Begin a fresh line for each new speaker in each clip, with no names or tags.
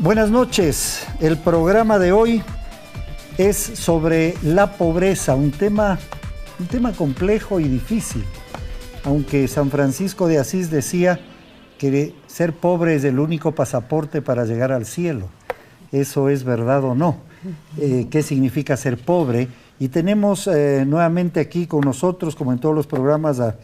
Buenas noches. El programa de hoy es sobre la pobreza, un tema complejo y difícil. Aunque San Francisco de Asís decía que ser pobre es el único pasaporte para llegar al cielo. ¿Eso es verdad o no? ¿Qué significa ser pobre? Y tenemos nuevamente aquí con nosotros, como en todos los programas, a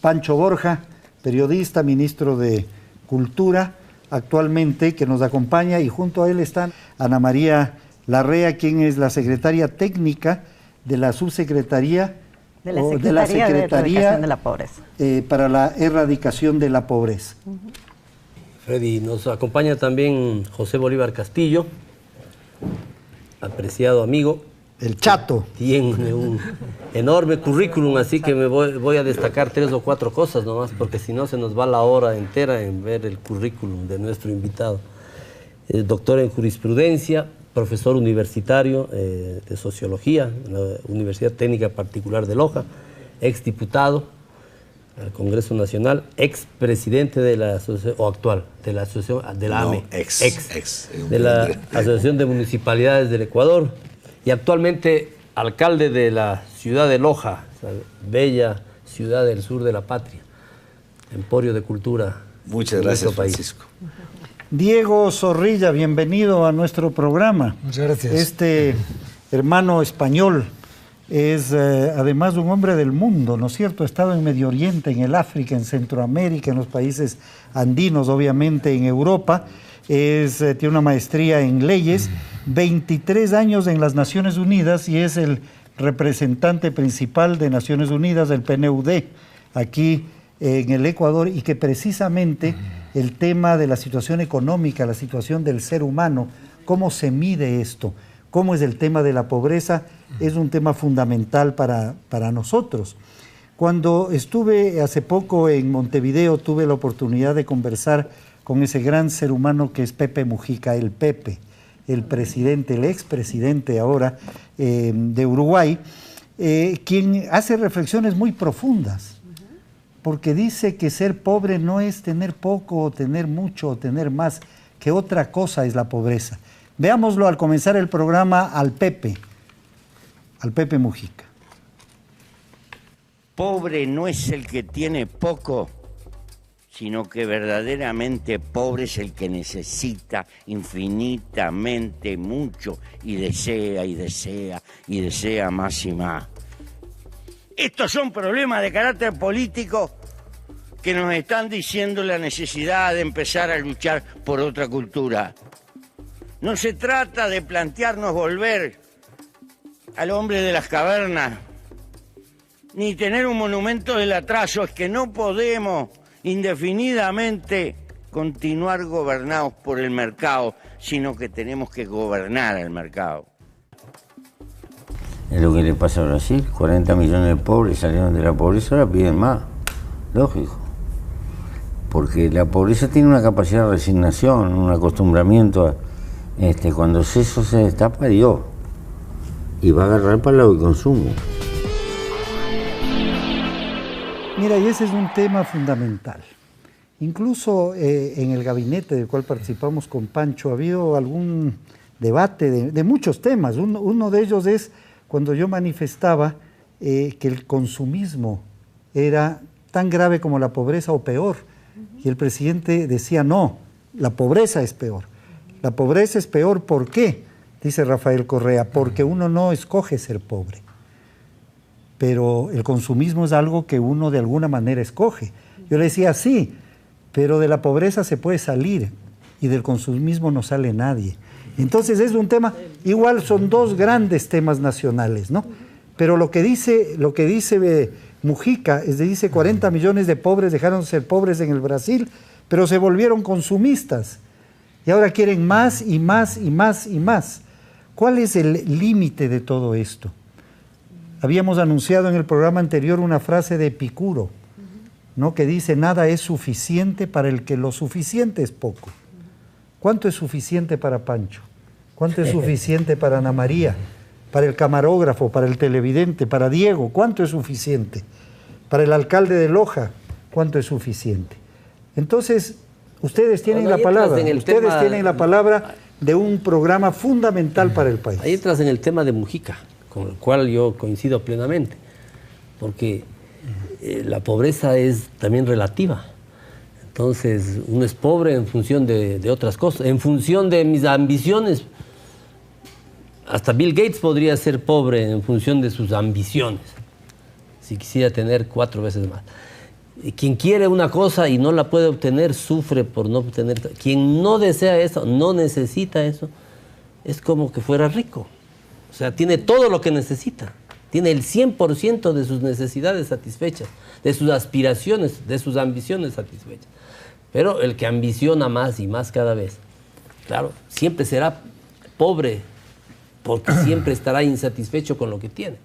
Pancho Borja, periodista, ministro de Cultura, actualmente, que nos acompaña, y junto a él están Ana María Larrea, quien es la secretaria técnica de la subsecretaría
de la Secretaría de la Pobreza.
Para la erradicación de la pobreza.
Freddy, nos acompaña también José Bolívar Castillo, apreciado amigo.
El Chato.
Tiene un enorme currículum, así que me voy a destacar 3 o 4 cosas nomás, porque si no se nos va la hora entera en ver el currículum de nuestro invitado. Doctor en jurisprudencia, profesor universitario de sociología en la Universidad Técnica Particular de Loja, exdiputado al Congreso Nacional, expresidente de la asociación, o actual, de la asociación, de la AME, de la Asociación de Municipalidades del Ecuador, y actualmente alcalde de la ciudad de Loja, esa bella ciudad del sur de la patria, emporio de cultura.
Muchas gracias, Francisco.
Diego Zorrilla, bienvenido a nuestro programa.
Muchas gracias.
Este hermano español es además un hombre del mundo, ¿no es cierto? Ha estado en Medio Oriente, en el África, en Centroamérica, en los países andinos, obviamente en Europa. Tiene una maestría en leyes, 23 años en las Naciones Unidas y es el representante principal de Naciones Unidas del PNUD aquí en el Ecuador, y que precisamente el tema de la situación económica, la situación del ser humano, cómo se mide esto, cómo es el tema de la pobreza, es un tema fundamental para nosotros. Cuando estuve hace poco en Montevideo, tuve la oportunidad de conversar con ese gran ser humano que es Pepe Mujica, el Pepe, el presidente, el expresidente ahora de Uruguay, quien hace reflexiones muy profundas, porque dice que ser pobre no es tener poco o tener mucho o tener más, que otra cosa es la pobreza. Veámoslo al comenzar el programa al Pepe Mujica.
Pobre no es el que tiene poco, sino que verdaderamente pobre es el que necesita infinitamente mucho y desea y desea y desea más y más. Estos son problemas de carácter político que nos están diciendo la necesidad de empezar a luchar por otra cultura. No se trata de plantearnos volver al hombre de las cavernas, ni tener un monumento del atraso. Es que no podemos indefinidamente continuar gobernados por el mercado, sino que tenemos que gobernar el mercado.
Es lo que le pasa a Brasil, 40 millones de pobres salieron de la pobreza, ahora piden más, lógico. Porque la pobreza tiene una capacidad de resignación, un acostumbramiento a, cuando eso se destapa, Dios, y va a agarrar para el lado del consumo.
Mira, y ese es un tema fundamental. Incluso en el gabinete del cual participamos con Pancho ha habido algún debate de muchos temas. Uno de ellos es cuando yo manifestaba que el consumismo era tan grave como la pobreza o peor. Y el presidente decía, no, la pobreza es peor. La pobreza es peor, ¿por qué? Dice Rafael Correa, porque uno no escoge ser pobre. Pero el consumismo es algo que uno de alguna manera escoge. Yo le decía, sí, pero de la pobreza se puede salir y del consumismo no sale nadie. Entonces es un tema, igual son dos grandes temas nacionales, ¿no? Pero lo que dice Mujica, dice 40 millones de pobres dejaron de ser pobres en el Brasil, pero se volvieron consumistas. Y ahora quieren más y más y más y más. ¿Cuál es el límite de todo esto? Habíamos anunciado en el programa anterior una frase de Epicuro, ¿no? Que dice, nada es suficiente para el que lo suficiente es poco. ¿Cuánto es suficiente para Pancho? ¿Cuánto es suficiente para Ana María? Para el camarógrafo, para el televidente, para Diego, ¿cuánto es suficiente? Para el alcalde de Loja, ¿cuánto es suficiente? Entonces, ustedes tienen la palabra, tienen la palabra de un programa fundamental para el país.
Ahí entras en el tema de Mujica, con el cual yo coincido plenamente, porque la pobreza es también relativa. Entonces, uno es pobre en función de otras cosas, en función de mis ambiciones. Hasta Bill Gates podría ser pobre en función de sus ambiciones, si quisiera tener 4 veces más. Quien quiere una cosa y no la puede obtener, sufre por no obtener. Quien no desea eso, no necesita eso, es como que fuera rico. O sea, tiene todo lo que necesita. Tiene el 100% de sus necesidades satisfechas, de sus aspiraciones, de sus ambiciones satisfechas. Pero el que ambiciona más y más cada vez, claro, siempre será pobre, porque siempre estará insatisfecho con lo que tiene.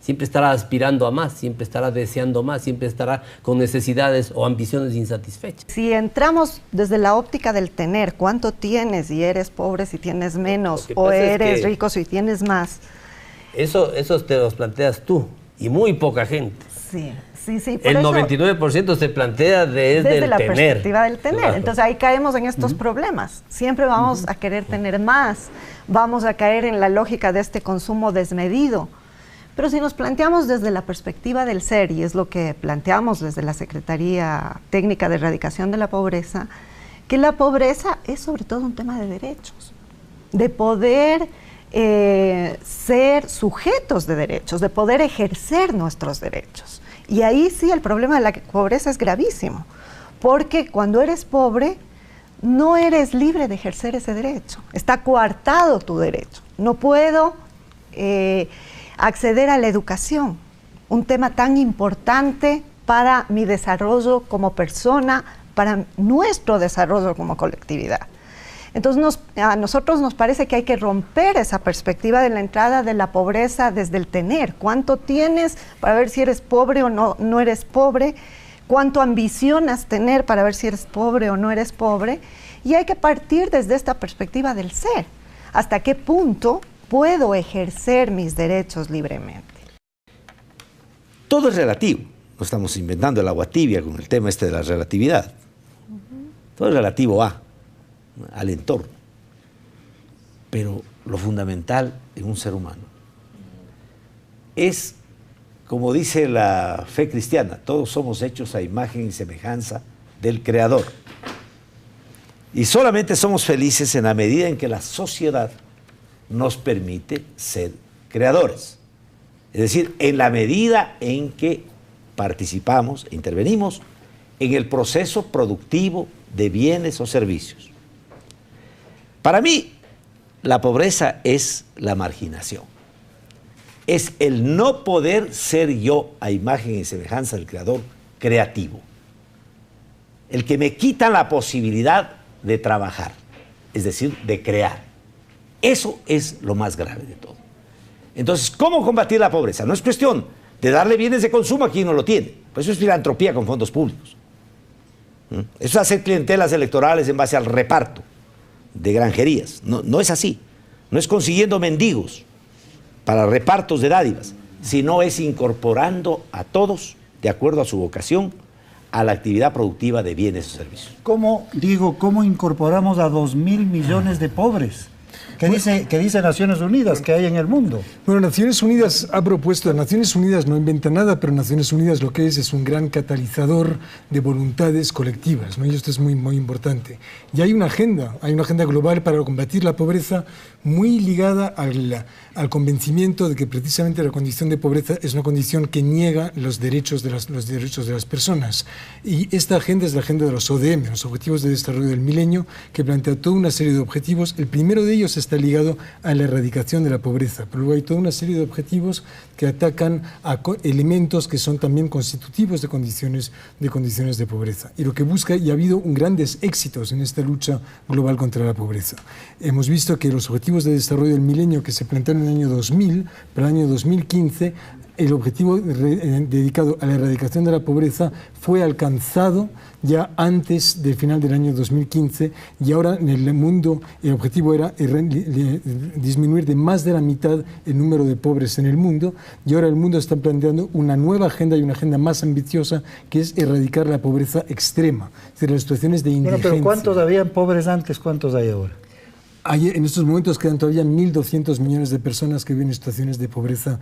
Siempre estará aspirando a más, siempre estará deseando más, siempre estará con necesidades o ambiciones insatisfechas.
Si entramos desde la óptica del tener, ¿cuánto tienes y eres pobre si tienes menos? O eres rico si tienes más.
Eso te los planteas tú y muy poca gente.
Sí.
El 99% se plantea desde
la
tener.
Perspectiva del tener.
Claro.
Entonces ahí caemos en estos problemas. Siempre vamos a querer tener más, vamos a caer en la lógica de este consumo desmedido. Pero si nos planteamos desde la perspectiva del ser, y es lo que planteamos desde la Secretaría Técnica de Erradicación de la Pobreza, que la pobreza es sobre todo un tema de derechos, de poder ser sujetos de derechos, de poder ejercer nuestros derechos. Y ahí sí el problema de la pobreza es gravísimo, porque cuando eres pobre no eres libre de ejercer ese derecho, está coartado tu derecho. No puedo acceder a la educación, un tema tan importante para mi desarrollo como persona, para nuestro desarrollo como colectividad. Entonces a nosotros nos parece que hay que romper esa perspectiva de la entrada de la pobreza desde el tener. ¿Cuánto tienes para ver si eres pobre o no eres pobre? ¿Cuánto ambicionas tener para ver si eres pobre o no eres pobre? Y hay que partir desde esta perspectiva del ser. ¿Hasta qué punto puedo ejercer mis derechos libremente?
Todo es relativo. No estamos inventando el agua tibia con el tema de la relatividad. Todo es relativo al entorno. Pero lo fundamental en un ser humano es, como dice la fe cristiana, todos somos hechos a imagen y semejanza del Creador. Y solamente somos felices en la medida en que la sociedad nos permite ser creadores. Es decir, en la medida en que participamos, intervenimos en el proceso productivo de bienes o servicios. Para mí, la pobreza es la marginación. Es el no poder ser yo a imagen y semejanza del Creador creativo. El que me quita la posibilidad de trabajar, es decir, de crear. Eso es lo más grave de todo. Entonces, ¿cómo combatir la pobreza? No es cuestión de darle bienes de consumo a quien no lo tiene. Pues eso es filantropía con fondos públicos. Eso es hacer clientelas electorales en base al reparto de granjerías. No es así. No es consiguiendo mendigos para repartos de dádivas, sino es incorporando a todos, de acuerdo a su vocación, a la actividad productiva de bienes o servicios.
¿Cómo incorporamos a 2.000 millones de pobres? ¿Qué dice Naciones Unidas que hay en el mundo?
Bueno, Naciones Unidas ha propuesto, Naciones Unidas no inventa nada, pero Naciones Unidas lo que es un gran catalizador de voluntades colectivas, ¿no? Y esto es muy, muy importante. Y hay una agenda global para combatir la pobreza muy ligada al convencimiento de que precisamente la condición de pobreza es una condición que niega los derechos de las personas. Y esta agenda es la agenda de los ODM, los Objetivos de Desarrollo del Milenio, que plantea toda una serie de objetivos. El primero de ellos está ligado a la erradicación de la pobreza, pero luego hay toda una serie de objetivos que atacan a elementos que son también constitutivos de condiciones de pobreza. Y lo que busca, y ha habido grandes éxitos en esta lucha global contra la pobreza. Hemos visto que los Objetivos de Desarrollo del Milenio que se plantearon en el año 2000, para el año 2015, el objetivo dedicado a la erradicación de la pobreza fue alcanzado ya antes del final del año 2015 y ahora en el mundo el objetivo era disminuir de más de la mitad el número de pobres en el mundo y ahora el mundo está planteando una nueva agenda y una agenda más ambiciosa que es erradicar la pobreza extrema, es decir, las situaciones de indigencia.
Bueno, pero ¿cuántos habían pobres antes? ¿Cuántos hay ahora?
En estos momentos quedan todavía 1.200 millones de personas que viven en situaciones de pobreza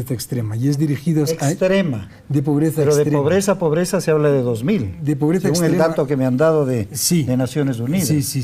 extrema. Y es dirigidas
extrema.
De pobreza
Pero
extrema.
de pobreza se habla de 2.000.
De pobreza
según
extrema.
el dato que me han dado de Naciones Unidas.
Sí.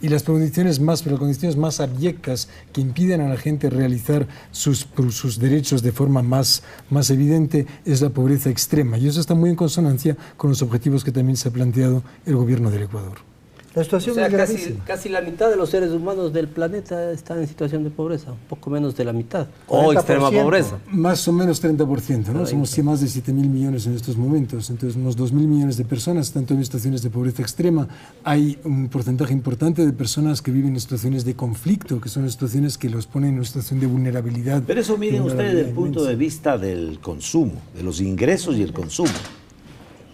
Y las condiciones más abyectas que impiden a la gente realizar sus derechos de forma más evidente es la pobreza extrema. Y eso está muy en consonancia con los objetivos que también se ha planteado el gobierno del Ecuador.
La situación es gravísima.
Casi la mitad de los seres humanos del planeta están en situación de pobreza, un poco menos de la mitad.
40%.
O extrema pobreza.
Más o menos 30%, ¿no? Somos más de 7.000 millones en estos momentos. Entonces, unos 2.000 millones de personas están en situaciones de pobreza extrema. Hay un porcentaje importante de personas que viven en situaciones de conflicto, que son situaciones que los ponen en una situación de vulnerabilidad.
Pero eso miren ustedes desde el punto de vista del consumo, de los ingresos y el consumo.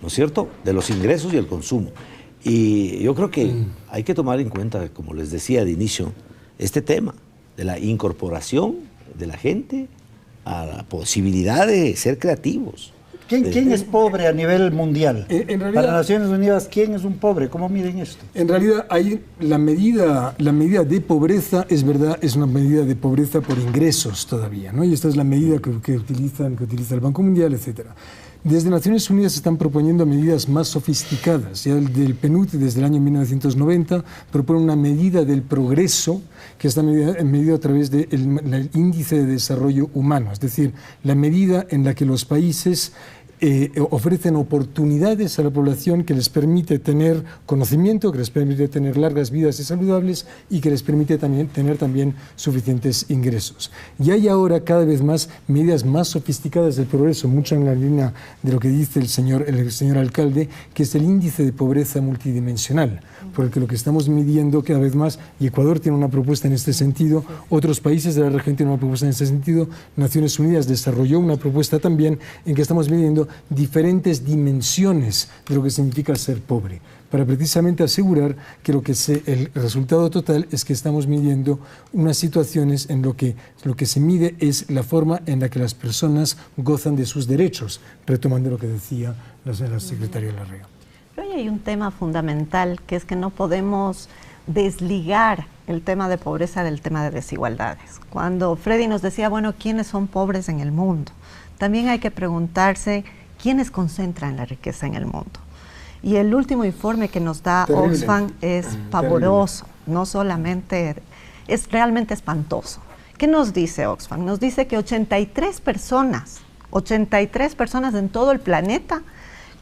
¿No es cierto? De los ingresos y el consumo. Y yo creo que hay que tomar en cuenta, como les decía de inicio, este tema de la incorporación de la gente a la posibilidad de ser creativos.
¿Quién es pobre a nivel mundial?
En realidad,
para Naciones Unidas, ¿quién es un pobre? ¿Cómo miden esto?
En realidad, la medida de pobreza, es verdad, es una medida de pobreza por ingresos todavía, ¿no? Y esta es la medida que utiliza el Banco Mundial, etcétera. Desde Naciones Unidas se están proponiendo medidas más sofisticadas. Ya del PNUD, desde el año 1990, propone una medida del progreso que está medida a través del índice de desarrollo humano, es decir, la medida en la que los países ofrecen oportunidades a la población que les permite tener conocimiento, que les permite tener largas vidas y saludables y que les permite tener también suficientes ingresos. Y hay ahora cada vez más medidas más sofisticadas del progreso, mucho en la línea de lo que dice el señor alcalde, que es el índice de pobreza multidimensional, porque lo que estamos midiendo cada vez más, y Ecuador tiene una propuesta en este sentido, otros países de la región tienen una propuesta en este sentido, Naciones Unidas desarrolló una propuesta también en que estamos midiendo diferentes dimensiones de lo que significa ser pobre, para precisamente asegurar que el resultado total es que estamos midiendo unas situaciones en lo que se mide es la forma en la que las personas gozan de sus derechos, retomando lo que decía la secretaria Larrea.
Pero hay un tema fundamental, que es que no podemos desligar el tema de pobreza del tema de desigualdades. Cuando Freddy nos decía, bueno, ¿quiénes son pobres en el mundo? También hay que preguntarse quiénes concentran la riqueza en el mundo. Y el último informe que nos da Oxfam es pavoroso, no solamente, es realmente espantoso. ¿Qué nos dice Oxfam? Nos dice que 83 personas en todo el planeta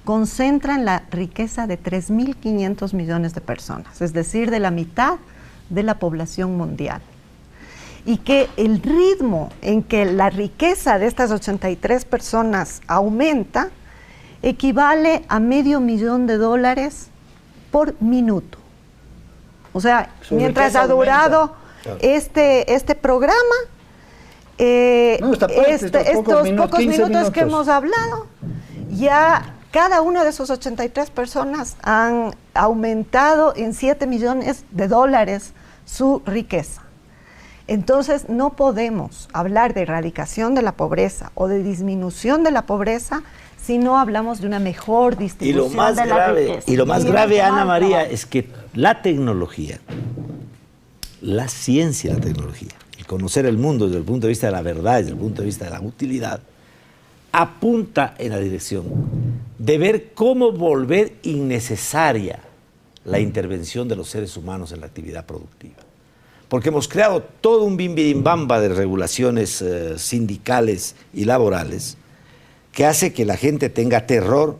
concentran la riqueza de 3.500 millones de personas, es decir, de la mitad de la población mundial. Y que el ritmo en que la riqueza de estas 83 personas aumenta equivale a $500,000 por minuto. O sea, mientras ha durado este programa, estos pocos minutos que hemos hablado, ya cada una de esas 83 personas han aumentado en $7 millones su riqueza. Entonces, no podemos hablar de erradicación de la pobreza o de disminución de la pobreza si no hablamos de una mejor distribución de la riqueza.
Y lo más grave, Ana María, es que la tecnología, la ciencia, la tecnología, el conocer el mundo desde el punto de vista de la verdad, desde el punto de vista de la utilidad, apunta en la dirección de ver cómo volver innecesaria la intervención de los seres humanos en la actividad productiva. Porque hemos creado todo un bimbidimbamba de regulaciones sindicales y laborales que hace que la gente tenga terror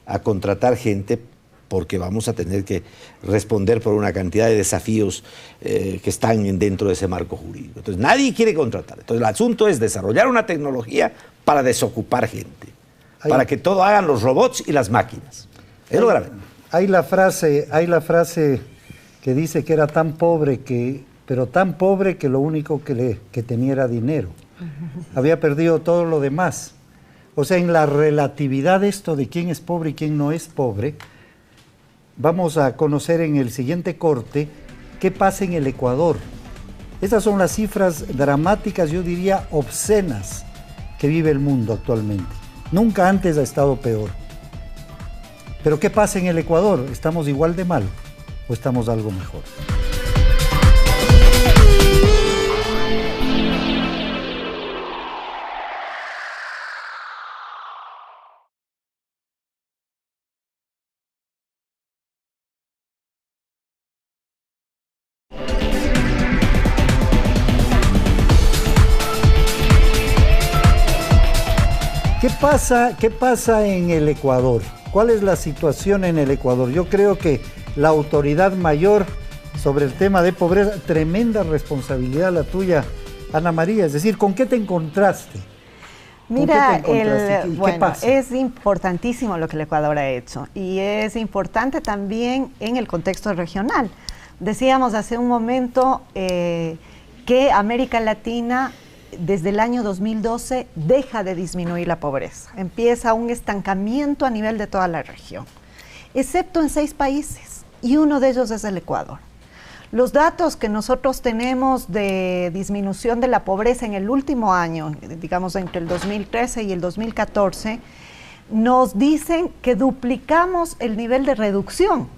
a contratar gente porque vamos a tener que responder por una cantidad de desafíos que están dentro de ese marco jurídico. Entonces nadie quiere contratar. Entonces el asunto es desarrollar una tecnología para desocupar gente, para que todo hagan los robots y las máquinas. Es lo grave.
Hay la frase que dice que era tan pobre pero tan pobre que lo único que tenía era dinero. Había perdido todo lo demás. O sea, en la relatividad de esto de quién es pobre y quién no es pobre, vamos a conocer en el siguiente corte qué pasa en el Ecuador. Esas son las cifras dramáticas, yo diría obscenas, que vive el mundo actualmente. Nunca antes ha estado peor. Pero ¿qué pasa en el Ecuador? ¿Estamos igual de mal o estamos algo mejor? qué pasa en el Ecuador? ¿Cuál es la situación en el Ecuador? Yo creo que la autoridad mayor sobre el tema de pobreza, tremenda responsabilidad la tuya, Ana María. Es decir, ¿con qué te encontraste?
Mira,
¿Qué pasa?
es importantísimo lo que el Ecuador ha hecho y es importante también en el contexto regional. Decíamos hace un momento que América Latina desde el año 2012 deja de disminuir la pobreza, empieza un estancamiento a nivel de toda la región, excepto en 6 países y uno de ellos es el Ecuador. Los datos que nosotros tenemos de disminución de la pobreza en el último año, digamos entre el 2013 y el 2014, nos dicen que duplicamos el nivel de reducción.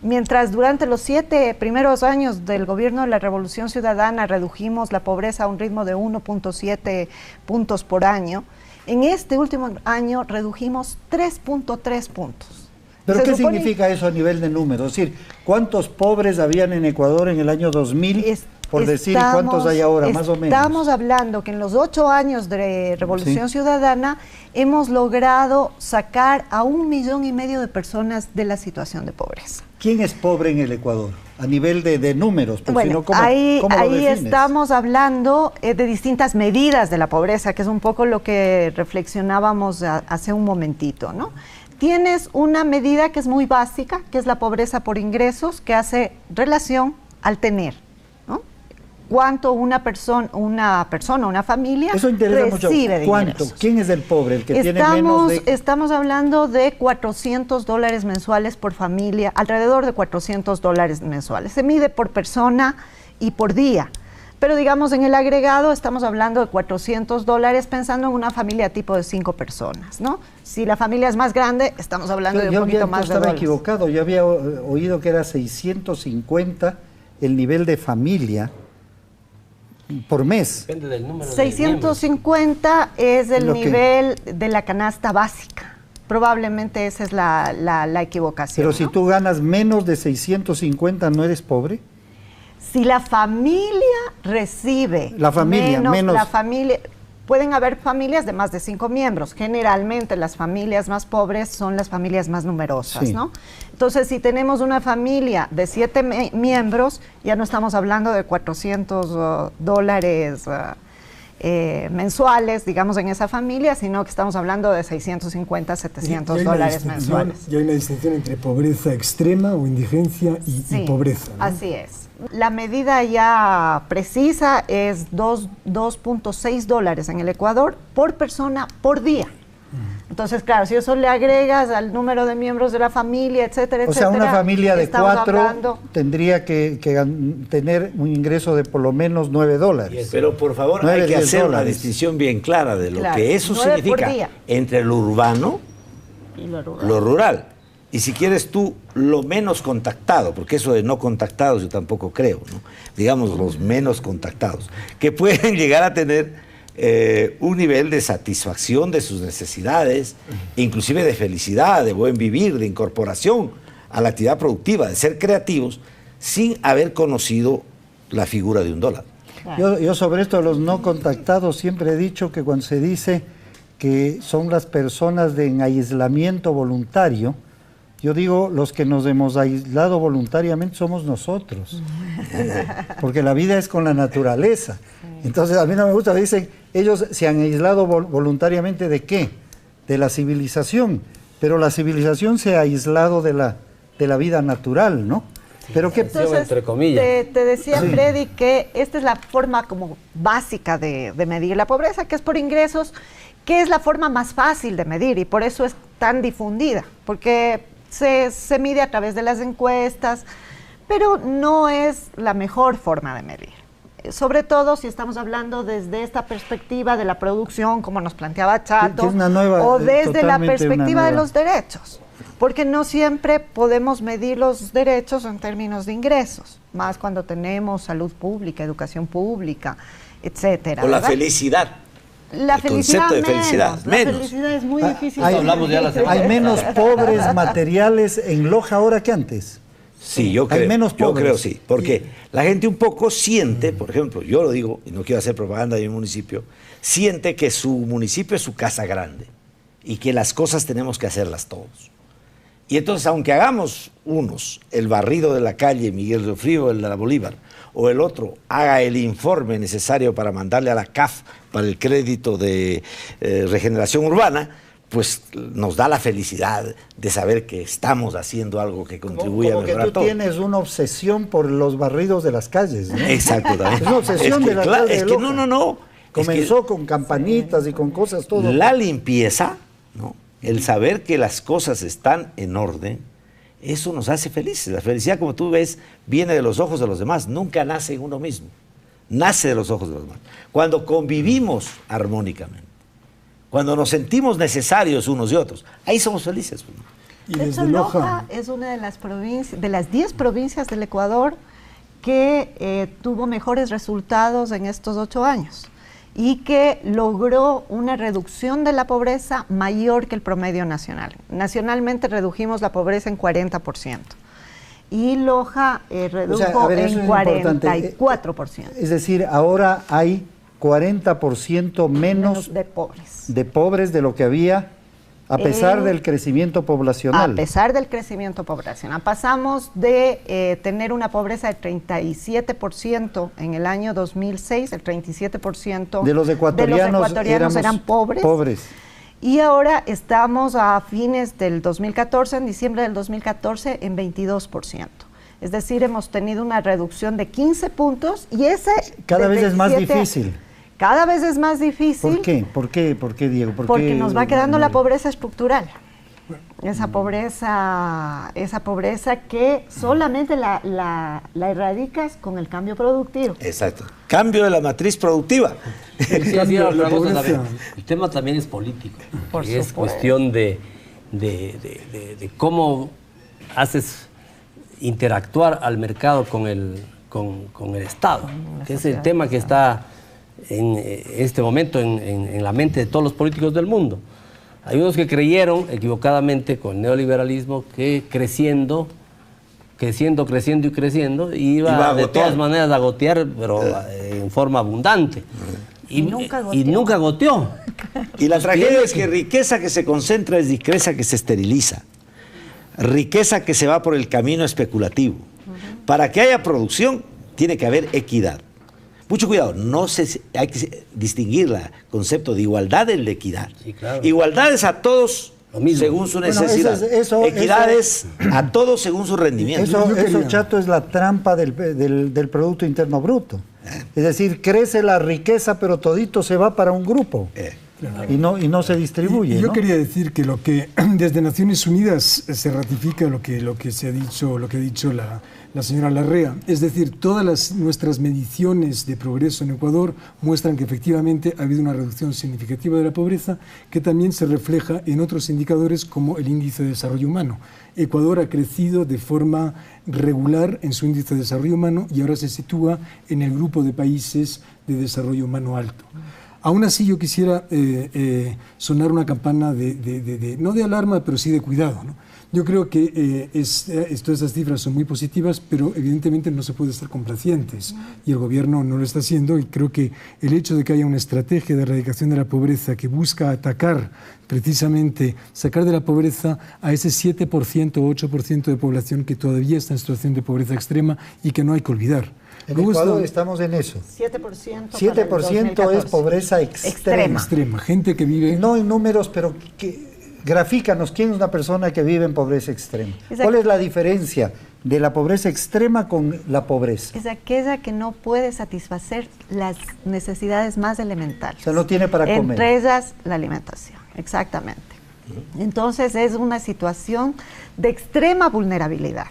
Mientras durante los 7 primeros años del gobierno de la Revolución Ciudadana redujimos la pobreza a un ritmo de 1.7 puntos por año, en este último año redujimos 3.3 puntos.
¿Pero qué significa eso a nivel de números? Es decir, ¿cuántos pobres habían en Ecuador en el año 2000? Por decir, ¿cuántos hay ahora, más o menos?
Estamos hablando que en los 8 años de Revolución Ciudadana hemos logrado sacar a 1,5 millones de personas de la situación de pobreza.
¿Quién es pobre en el Ecuador? A nivel de números, pues,
bueno,
si no, ¿cómo
ahí
lo defines?
estamos hablando de distintas medidas de la pobreza, que es un poco lo que reflexionábamos hace un momentito, ¿no? Tienes una medida que es muy básica, que es la pobreza por ingresos, que hace relación al tener, ¿no? Cuánto una persona, una familia
eso interesa
recibe
mucho.
de
¿Cuánto?
ingresos.
¿Quién es el pobre? El que tiene menos de...
Estamos hablando de $400 mensuales por familia, alrededor de $400 mensuales. Se mide por persona y por día. Pero digamos, en el agregado estamos hablando de $400 pensando en una familia tipo de 5 personas, ¿no? Si la familia es más grande, estamos hablando de un poquito más de
estaba
dólares.
equivocado, yo había oído que era 650 el nivel de familia por mes.
Depende del número
650 es el nivel de la canasta básica. Probablemente esa es la equivocación.
Pero si
¿no?
tú ganas menos de 650, ¿no eres pobre?
Si la familia recibe
la familia, menos
la familia, pueden haber familias de más de 5 miembros. Generalmente las familias más pobres son las familias más numerosas,
sí.
¿no? Entonces, si tenemos una familia de 7 miembros, ya no estamos hablando de $400 mensuales, digamos, en esa familia, sino que estamos hablando de 650, $700 mensuales.
Ya hay una distinción entre pobreza extrema o indigencia y pobreza, ¿no?
Así es. La medida ya precisa es $2.6 en el Ecuador por persona por día. Entonces, claro, si eso le agregas al número de miembros de la familia, etcétera, etcétera.
O sea, una familia de 4
hablando...
tendría que tener un ingreso de por lo menos $9.
Pero por favor, hay que hacer una distinción bien clara de lo que eso significa entre lo urbano y lo rural. Y si quieres tú, lo menos contactado, porque eso de no contactados yo tampoco creo, ¿no? Digamos los menos contactados, que pueden llegar a tener un nivel de satisfacción de sus necesidades, inclusive de felicidad, de buen vivir, de incorporación a la actividad productiva, de ser creativos, sin haber conocido la figura de $1.
Yo sobre esto de los no contactados siempre he dicho que cuando se dice que son las personas en aislamiento voluntario, yo digo, los que nos hemos aislado voluntariamente somos nosotros, porque la vida es con la naturaleza. Entonces, a mí no me gusta, dicen, ellos se han aislado voluntariamente ¿de qué? De la civilización, pero la civilización se ha aislado de la vida natural, ¿no? Pero qué,
entonces,
entre comillas.
Te decía Freddy que esta es la forma como básica de medir la pobreza, que es por ingresos, que es la forma más fácil de medir y por eso es tan difundida, porque se mide a través de las encuestas, pero no es la mejor forma de medir. Sobre todo si estamos hablando desde esta perspectiva de la producción, como nos planteaba Chato, o desde la perspectiva de los derechos, porque no siempre podemos medir los derechos en términos de ingresos, más cuando tenemos salud pública, educación pública, etcétera.
O la felicidad.
La felicidad
concepto de felicidad, menos.
La felicidad es muy difícil.
Hay menos pobres materiales en Loja ahora que antes.
Sí, yo creo sí, porque la gente un poco siente, por ejemplo, yo lo digo, y no quiero hacer propaganda de mi municipio, siente que su municipio es su casa grande. y que las cosas tenemos que hacerlas todos. Y entonces, aunque hagamos unos el barrido de la calle Miguel Riofrío, el de la Bolívar, o el otro haga el informe necesario para mandarle a la CAF para el crédito de regeneración urbana, pues nos da la felicidad de saber que estamos haciendo algo que contribuye a mejorar todo.
Como que tú tienes una obsesión por los barridos de las calles, ¿no?
Exacto, también.
Es una obsesión de la
claro,
calle.
es que no.
Comenzó con campanitas y con cosas todo.
La limpieza, ¿no? El saber que las cosas están en orden, eso nos hace felices. La felicidad, como tú ves, viene de los ojos de los demás, nunca nace en uno mismo, nace de los ojos de los demás. Cuando convivimos armónicamente, cuando nos sentimos necesarios unos y otros, ahí somos felices.
Y
De hecho, Loja es una de las provincias, de las 10 provincias del Ecuador que tuvo mejores resultados en estos 8 años y que logró una reducción de la pobreza mayor que el promedio nacional. Nacionalmente redujimos la pobreza en 40%. Y Loja redujo en 44%.
Es decir, ahora hay 40% menos
de pobres
de lo que había, a pesar del crecimiento poblacional.
A pesar del crecimiento poblacional. Pasamos de tener una pobreza de 37% en el año 2006, el 37%
de los ecuatorianos
eran pobres. Y ahora estamos a fines del 2014, en diciembre del 2014, en 22%. Es decir, hemos tenido una reducción de 15 puntos y ese...
Cada vez es más difícil.
Cada vez es más difícil.
¿Por qué, Diego?
Porque nos va quedando la pobreza estructural. Esa pobreza que solamente la erradicas con el cambio productivo.
Exacto. Cambio de la matriz productiva.
El tema también es político. Es cuestión de cómo haces interactuar al mercado con el Estado. Que es el tema que está en este momento en la mente de todos los políticos del mundo. Hay unos que creyeron equivocadamente con el neoliberalismo que creciendo iba de todas maneras a gotear, pero en forma abundante. Y nunca goteó.
Y la tragedia es que riqueza que se concentra es riqueza que se esteriliza. Riqueza que se va por el camino especulativo. Para que haya producción, tiene que haber equidad. Mucho cuidado, hay que distinguir el concepto de igualdad de la equidad. Sí, claro. Igualdad es a todos según su necesidad. Equidad es a todos según su rendimiento.
Eso, Chato, es la trampa del Producto Interno Bruto. Es decir, crece la riqueza, pero todito se va para un grupo. Y no se distribuye.
Y yo quería decir que lo que desde Naciones Unidas se ratifica lo que ha dicho la señora Larrea, es decir, todas nuestras mediciones de progreso en Ecuador muestran que efectivamente ha habido una reducción significativa de la pobreza, que también se refleja en otros indicadores como el índice de desarrollo humano. Ecuador ha crecido de forma regular en su índice de desarrollo humano y ahora se sitúa en el grupo de países de desarrollo humano alto. Aún así, yo quisiera sonar una campana no de alarma, pero sí de cuidado, ¿no? Yo creo que todas esas cifras son muy positivas, pero evidentemente no se puede estar complacientes y el gobierno no lo está haciendo, y creo que el hecho de que haya una estrategia de erradicación de la pobreza que busca atacar precisamente, sacar de la pobreza a ese 7% o 8% de población que todavía está en situación de pobreza extrema y que no hay que olvidar.
En Ecuador estamos en eso. 7% es pobreza extrema.
Gente que vive...
No en números, pero grafícanos, ¿quién es una persona que vive en pobreza extrema? ¿Cuál es la diferencia de la pobreza extrema con la pobreza?
Es aquella que no puede satisfacer las necesidades más elementales.
O sea, no tiene para comer.
Entre ellas, la alimentación, exactamente. Entonces, es una situación de extrema vulnerabilidad.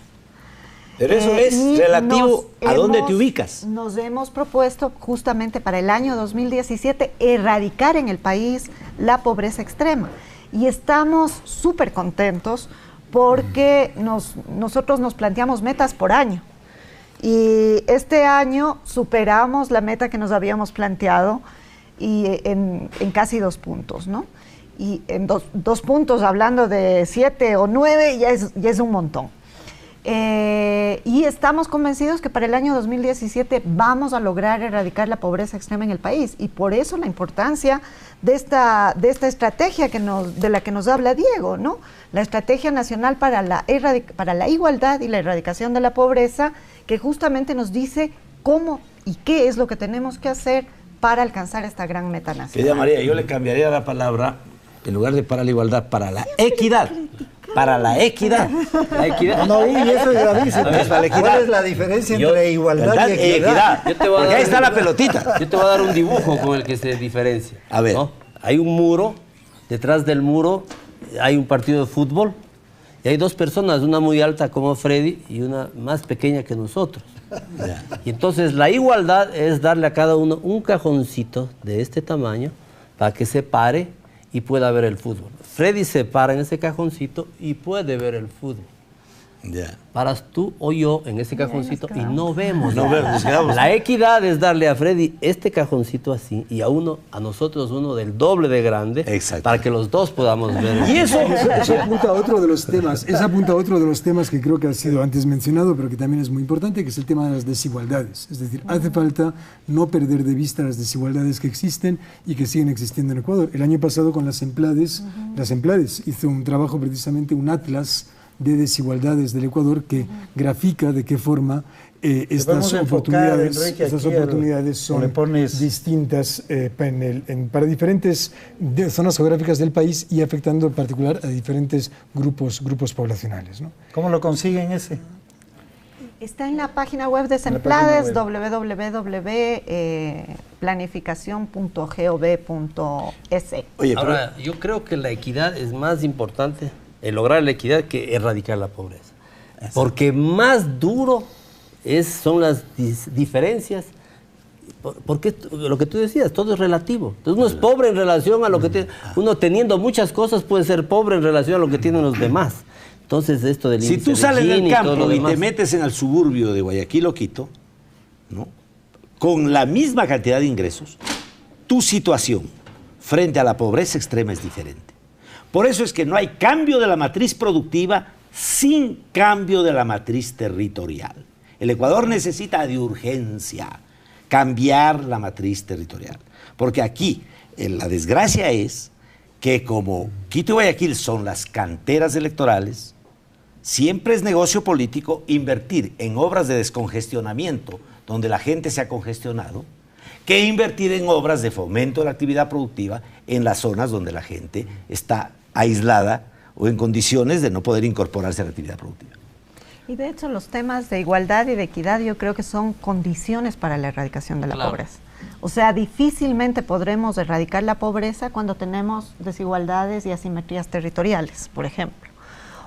Pero eso es relativo a dónde te ubicas.
Nos hemos propuesto justamente para el año 2017 erradicar en el país la pobreza extrema. Y estamos súper contentos porque nosotros nos planteamos metas por año. Y este año superamos la meta que nos habíamos planteado y en casi 2 puntos, ¿no? Y en dos puntos, hablando de 7 o 9, ya es un montón. Y estamos convencidos que para el año 2017 vamos a lograr erradicar la pobreza extrema en el país. Y por eso la importancia de esta estrategia de la que nos habla Diego, ¿no? La Estrategia Nacional para la Igualdad y la Erradicación de la Pobreza, que justamente nos dice cómo y qué es lo que tenemos que hacer para alcanzar esta gran meta nacional.
Querida María, yo le cambiaría la palabra, en lugar de para la igualdad, para la equidad. Para la equidad.
La equidad.
No, uy, eso es gravísimo. ¿Cuál es la diferencia entre igualdad y equidad?
Porque ahí está la pelotita.
Yo te voy a dar un dibujo con el que se diferencia.
A ver.
¿No? Hay un muro, detrás del muro hay un partido de fútbol y hay dos personas, una muy alta como Freddy y una más pequeña que nosotros. Y entonces la igualdad es darle a cada uno un cajoncito de este tamaño para que se pare y pueda ver el fútbol. Freddy se para en ese cajoncito y puede ver el fútbol. Paras tú o yo en ese cajoncito y no vemos. La equidad es darle a Freddy este cajoncito así y a nosotros uno del doble de grande. Para que los dos podamos ver.
Y eso apunta a otro de los temas. Que creo que ha sido antes mencionado, pero que también es muy importante, que es el tema de las desigualdades. Es decir, hace falta no perder de vista las desigualdades que existen y que siguen existiendo en Ecuador. El año pasado con las Emplades hizo un trabajo, precisamente un atlas de desigualdades del Ecuador que grafica de qué forma estas oportunidades son distintas para diferentes zonas geográficas del país y afectando en particular a diferentes grupos poblacionales, ¿no?
¿Cómo lo consiguen ese?
Está en la página web de Semplades, www.planificacion.gov.es.
Ahora, yo creo que la equidad es más importante, lograr la equidad, que erradicar la pobreza. Porque más duro son las diferencias. Porque lo que tú decías, todo es relativo. Entonces uno es pobre en relación a lo que tiene. Uno teniendo muchas cosas puede ser pobre en relación a lo que tienen los demás. Entonces esto del
si tú sales del campo y te metes en el suburbio de Guayaquil o Quito, ¿no?, con la misma cantidad de ingresos, tu situación frente a la pobreza extrema es diferente. Por eso es que no hay cambio de la matriz productiva sin cambio de la matriz territorial. El Ecuador necesita de urgencia cambiar la matriz territorial. Porque aquí la desgracia es que como Quito y Guayaquil son las canteras electorales, siempre es negocio político invertir en obras de descongestionamiento, donde la gente se ha congestionado, que invertir en obras de fomento de la actividad productiva en las zonas donde la gente está aislada o en condiciones de no poder incorporarse a la actividad productiva.
Y de hecho los temas de igualdad y de equidad yo creo que son condiciones para la erradicación de la pobreza. O sea, difícilmente podremos erradicar la pobreza cuando tenemos desigualdades y asimetrías territoriales, por ejemplo,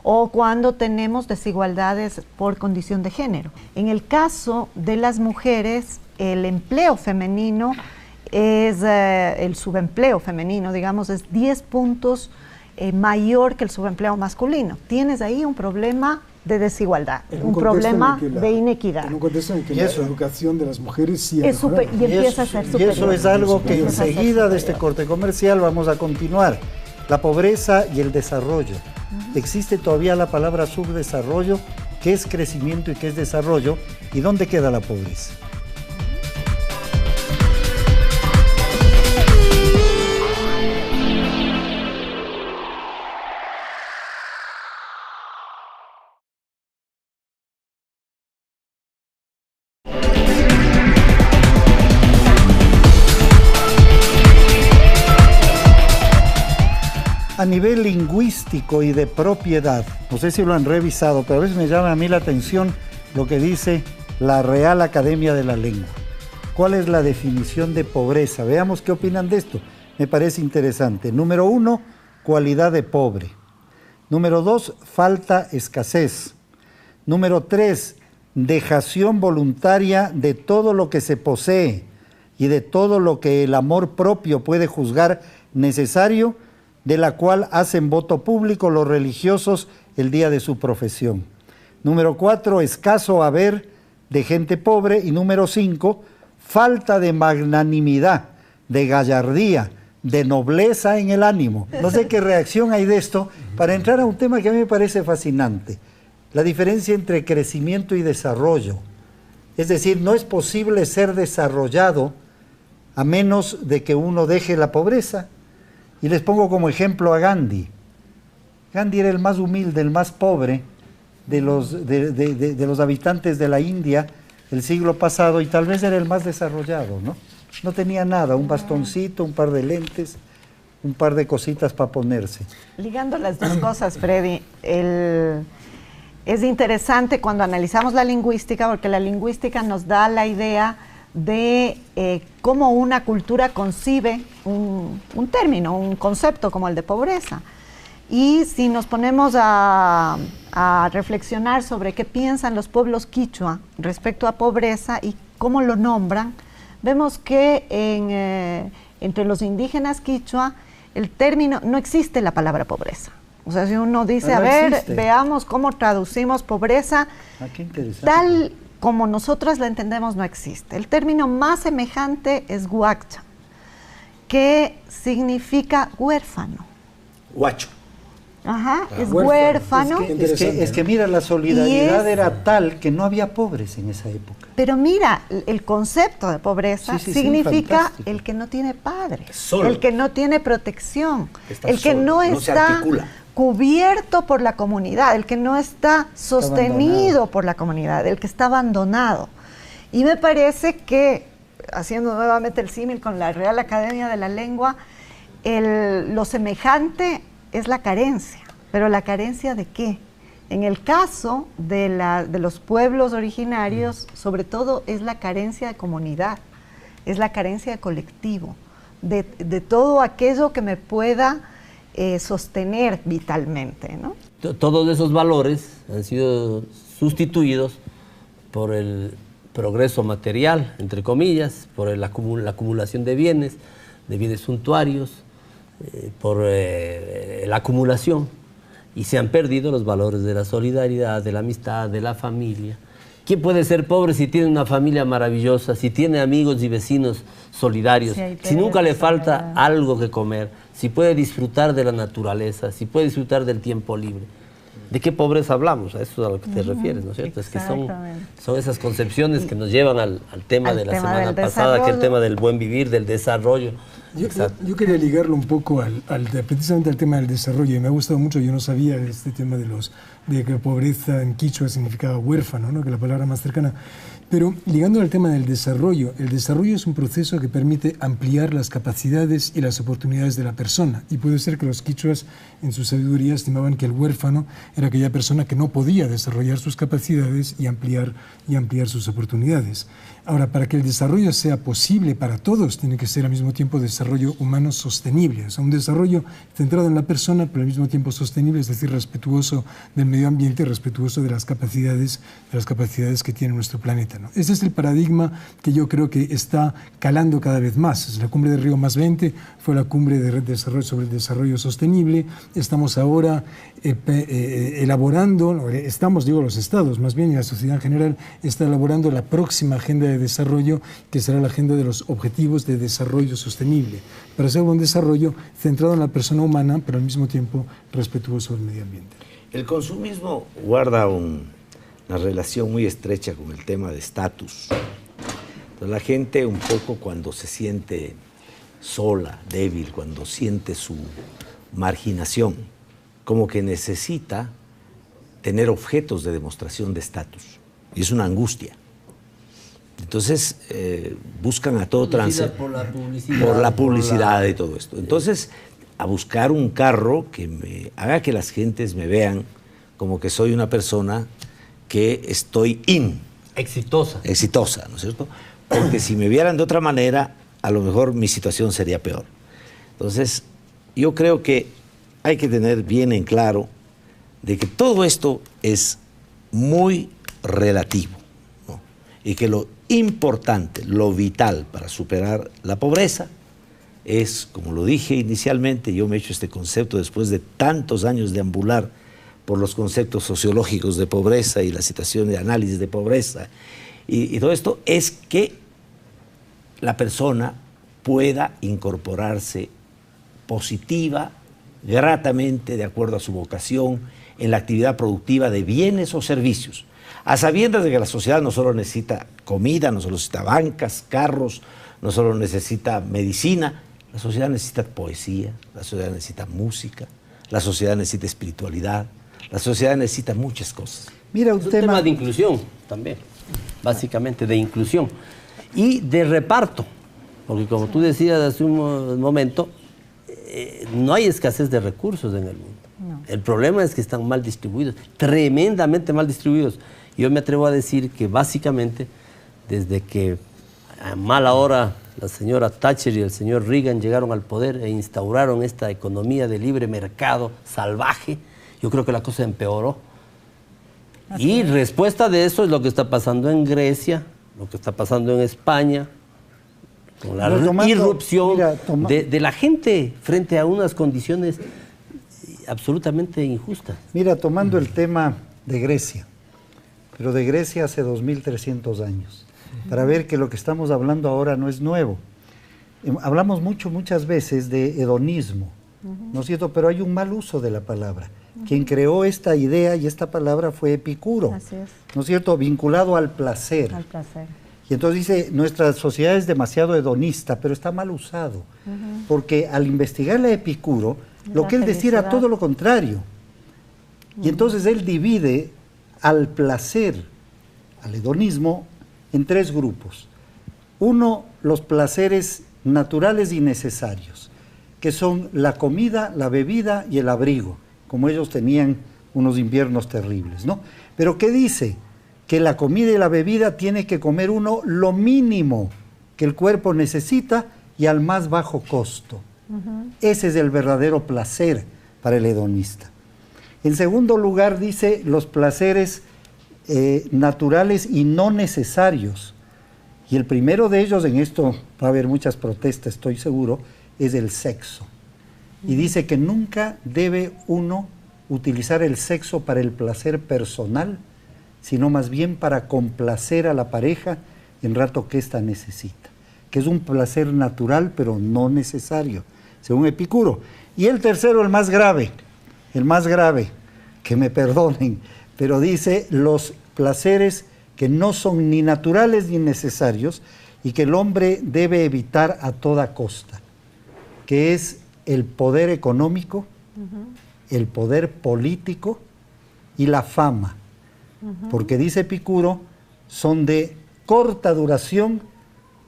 o cuando tenemos desigualdades por condición de género. En el caso de las mujeres, el empleo femenino el subempleo femenino, digamos, es 10 puntos mayor que el subempleo masculino. Tienes ahí un problema de desigualdad, un problema de inequidad.
En un contexto en que la educación de las mujeres sí
es empieza a ser superior.
Y eso es algo que enseguida de este corte comercial vamos a continuar. La pobreza y el desarrollo. Existe todavía la palabra subdesarrollo, qué es crecimiento y qué es desarrollo, y dónde queda la pobreza. A nivel lingüístico y de propiedad, no sé si lo han revisado, pero a veces me llama a mí la atención lo que dice la Real Academia de la Lengua. ¿Cuál es la definición de pobreza? Veamos qué opinan de esto. Me parece interesante. Número 1, cualidad de pobre. Número 2, falta, escasez. Número 3, dejación voluntaria de todo lo que se posee y de todo lo que el amor propio puede juzgar necesario, de la cual hacen voto público los religiosos el día de su profesión. Número 4, escaso haber de gente pobre. Y número 5, falta de magnanimidad, de gallardía, de nobleza en el ánimo. No sé qué reacción hay de esto, para entrar a un tema que a mí me parece fascinante. la diferencia entre crecimiento y desarrollo. Es decir, no es posible ser desarrollado a menos de que uno deje la pobreza. Y les pongo como ejemplo a Gandhi. Gandhi era el más humilde, el más pobre de los habitantes de la India el siglo pasado, y tal vez era el más desarrollado, ¿no? No tenía nada, un bastoncito, un par de lentes, un par de cositas para ponerse.
Ligando las dos cosas, Freddy, es interesante cuando analizamos la lingüística, porque la lingüística nos da la idea de cómo una cultura concibe un término, un concepto como el de pobreza. Y si nos ponemos a reflexionar sobre qué piensan los pueblos quichua respecto a pobreza y cómo lo nombran, vemos que entre los indígenas quichua el término, no existe la palabra pobreza. O sea, si uno dice,
no
a ver,
existe.
veamos cómo traducimos pobreza,
Qué interesante.
tal como nosotras la entendemos, no existe. El término más semejante es guacha, que significa huérfano.
Guacho.
Ajá, es
huérfano.
huérfano.
Es que mira, la solidaridad
Y es-
era tal que no había pobres en esa época.
Pero mira, el concepto de pobreza
Sí,
significa
fantástico.
el que no tiene padre,
Solo.
el que no tiene protección,
Está
el que
solo,
no
no se
está
articula.
cubierto por la comunidad, el que no está sostenido
abandonado.
por la comunidad, el que está abandonado. Y me parece que, haciendo nuevamente el símil con la Real Academia de la Lengua, lo semejante es la carencia. ¿Pero la carencia de qué? En el caso de los pueblos originarios, sobre todo es la carencia de comunidad, es la carencia de colectivo, de todo aquello que me pueda sostener vitalmente, ¿no?
Todos esos valores han sido sustituidos por el progreso material, entre comillas, por la acumulación de bienes suntuarios, por la acumulación, y se han perdido los valores de la solidaridad, de la amistad, de la familia. ¿Quién puede ser pobre si tiene una familia maravillosa, si tiene amigos y vecinos solidarios,
Sí, hay
si nunca le falta
solidaridad.
algo que comer, si puede disfrutar de la naturaleza, si puede disfrutar del tiempo libre? ¿De qué pobreza hablamos? A eso es a lo que te refieres, ¿no es cierto? Es que
Exactamente.
son esas concepciones que nos llevan al tema
Al
de la
tema
semana
del
pasada, que es el
desarrollo.
tema del buen vivir, del desarrollo.
Yo quería ligarlo un poco precisamente al tema del desarrollo, y me ha gustado mucho. Yo no sabía de este tema de que pobreza en quichua significaba huérfano, ¿no? Que la palabra más cercana. Pero ligando al tema del desarrollo, el desarrollo es un proceso que permite ampliar las capacidades y las oportunidades de la persona. Y puede ser que los quichuas, en su sabiduría, estimaban que el huérfano era aquella persona que no podía desarrollar sus capacidades y ampliar sus oportunidades. Ahora, para que el desarrollo sea posible para todos, tiene que ser al mismo tiempo desarrollo humano sostenible. O sea, un desarrollo centrado en la persona, pero al mismo tiempo sostenible, es decir, respetuoso del medio ambiente, respetuoso de las capacidades que tiene nuestro planeta, ¿no? Ese es el paradigma que yo creo que está calando cada vez más. La cumbre de Río +20 fue la cumbre de desarrollo sobre el desarrollo sostenible. Estamos ahora los estados más bien, y la sociedad en general está elaborando la próxima agenda de desarrollo, que será la agenda de los objetivos de desarrollo sostenible, para hacer un desarrollo centrado en la persona humana, pero al mismo tiempo respetuoso del medio ambiente.
El consumismo guarda una relación muy estrecha con el tema de estatus. La gente un poco cuando se siente sola, débil, cuando siente su marginación, como que necesita tener objetos de demostración de estatus. Y es una angustia. Entonces buscan a todo trance
Por
la publicidad y todo esto. Entonces, a buscar un carro que me haga que las gentes me vean como que soy una persona que estoy
exitosa.
exitosa, ¿no es cierto? Porque si me vieran de otra manera, a lo mejor mi situación sería peor. Entonces, yo creo que hay que tener bien en claro de que todo esto es muy relativo, ¿no? Y que lo importante, lo vital para superar la pobreza es, como lo dije inicialmente, yo me he hecho este concepto después de tantos años de ambular por los conceptos sociológicos de pobreza y la situación de análisis de pobreza y todo esto, es que la persona pueda incorporarse positiva, gratamente, de acuerdo a su vocación, en la actividad productiva de bienes o servicios, a sabiendas de que la sociedad no solo necesita comida, no solo necesita bancas, carros, no solo necesita medicina, la sociedad necesita poesía, la sociedad necesita música, la sociedad necesita espiritualidad, la sociedad necesita muchas cosas.
Mira,
Es un tema de inclusión también, básicamente de inclusión y de reparto, porque como tú decías hace un momento, no hay escasez de recursos en el mundo. No. El problema es que están mal distribuidos, tremendamente mal distribuidos. Yo me atrevo a decir que básicamente desde que a mala hora la señora Thatcher y el señor Reagan llegaron al poder e instauraron esta economía de libre mercado salvaje, yo creo que la cosa empeoró. Y respuesta de eso es lo que está pasando en Grecia, lo que está pasando en España, con la irrupción de la gente frente a unas condiciones absolutamente injustas.
Mira, tomando el tema de Grecia, pero de Grecia hace 2300 años, para ver que lo que estamos hablando ahora no es nuevo. Hablamos muchas veces de hedonismo, ¿no es cierto? Pero hay un mal uso de la palabra. Quien creó esta idea y esta palabra fue Epicuro,
Así es.
¿no es cierto? Vinculado al placer.
Al placer.
Y entonces dice, nuestra sociedad es demasiado hedonista, pero está mal usado, porque al investigarle a Epicuro, lo que él decía era todo lo contrario. Y entonces él divide al placer, al hedonismo, en tres grupos. Uno, los placeres naturales y necesarios, que son la comida, la bebida y el abrigo, como ellos tenían unos inviernos terribles, ¿no? Pero ¿qué dice? Que la comida y la bebida tiene que comer uno lo mínimo que el cuerpo necesita y al más bajo costo. Ese es el verdadero placer para el hedonista. En segundo lugar dice los placeres naturales y no necesarios. Y el primero de ellos, en esto va a haber muchas protestas, estoy seguro, es el sexo. Y dice que nunca debe uno utilizar el sexo para el placer personal, sino más bien para complacer a la pareja en rato que ésta necesita, que es un placer natural pero no necesario, según Epicuro. Y el tercero, el más grave, que me perdonen, pero dice los placeres que no son ni naturales ni necesarios y que el hombre debe evitar a toda costa, que es el poder económico, el poder político y la fama. Porque dice Epicuro, son de corta duración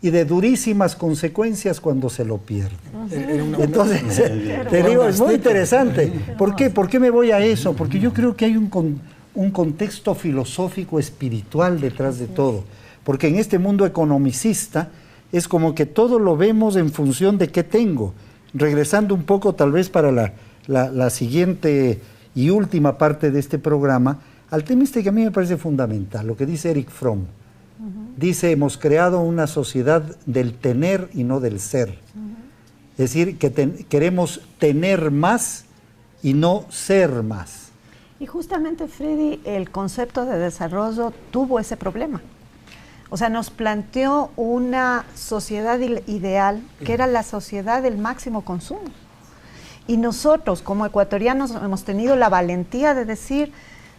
y de durísimas consecuencias cuando se lo pierde. Entonces, te digo, es muy interesante. ¿Por qué? ¿Por qué me voy a eso? Porque yo creo que hay un contexto filosófico espiritual detrás de todo. Porque en este mundo economicista es como que todo lo vemos en función de qué tengo. Regresando un poco tal vez para la siguiente y última parte de este programa, al tema este que a mí me parece fundamental, lo que dice Erich Fromm. Dice, hemos creado una sociedad del tener y no del ser. Es decir, que queremos tener más y no ser más.
Y justamente, Freddy, el concepto de desarrollo tuvo ese problema. O sea, nos planteó una sociedad ideal que era la sociedad del máximo consumo. Y nosotros, como ecuatorianos, hemos tenido la valentía de decir,